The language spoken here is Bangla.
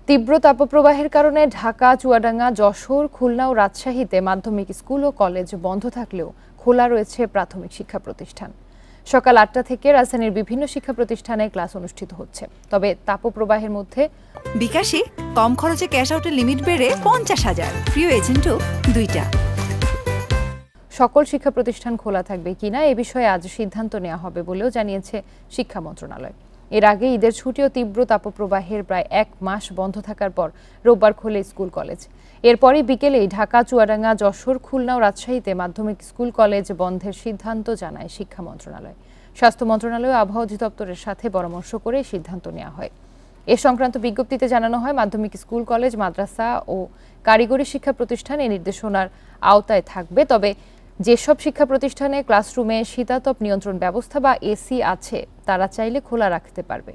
তীব্র তাপপ্রবাহের কারণে ঢাকা, চুয়াডাঙ্গা, যশোর, খুলনা ও রাজশাহীতে মাধ্যমিক স্কুল ও কলেজ বন্ধ থাকলেও খোলা রয়েছে প্রাথমিক শিক্ষা প্রতিষ্ঠান। সকাল ৮টা থেকে রাজধানীর বিভিন্ন শিক্ষা প্রতিষ্ঠানে ক্লাস অনুষ্ঠিত হচ্ছে। তবে তাপপ্রবাহের মধ্যে বিকাশে কম খরচে ক্যাশ আউটের লিমিট বেড়ে ৫০,০০০, প্রিয় এজেন্টও ২টা। সকল শিক্ষা প্রতিষ্ঠান খোলা থাকবে কিনা এ বিষয়ে আজ সিদ্ধান্ত নেওয়া হবে বলেও জানিয়েছে শিক্ষা মন্ত্রণালয়। এর আগে ঈদের ছুটি ও তীব্র তাপপ্রবাহের প্রায় ১ মাস বন্ধ থাকার পর রোববার খোলে স্কুল কলেজ। এরপরই বিকেলেই ঢাকা, চুয়াডাঙ্গা, যশোর, খুলনা ও রাজশাহীতে মাধ্যমিক স্কুল কলেজ বন্ধের সিদ্ধান্ত জানায় শিক্ষা মন্ত্রণালয়। স্বাস্থ্য মন্ত্রণালয় ও আবহাওয়া অধিদপ্তরের সাথে পরামর্শ করে সিদ্ধান্ত নেওয়া হয়। এ সংক্রান্ত বিজ্ঞপ্তিতে জানানো হয়, মাধ্যমিক স্কুল কলেজ, মাদ্রাসা ও কারিগরি শিক্ষা প্রতিষ্ঠান এই নির্দেশনার আওতায় থাকবে। তবে যেসব শিক্ষা প্রতিষ্ঠানে ক্লাসরুমে শীতাতপ নিয়ন্ত্রণ ব্যবস্থা বা এসি আছে তারা চাইলে খোলা রাখতে পারবে।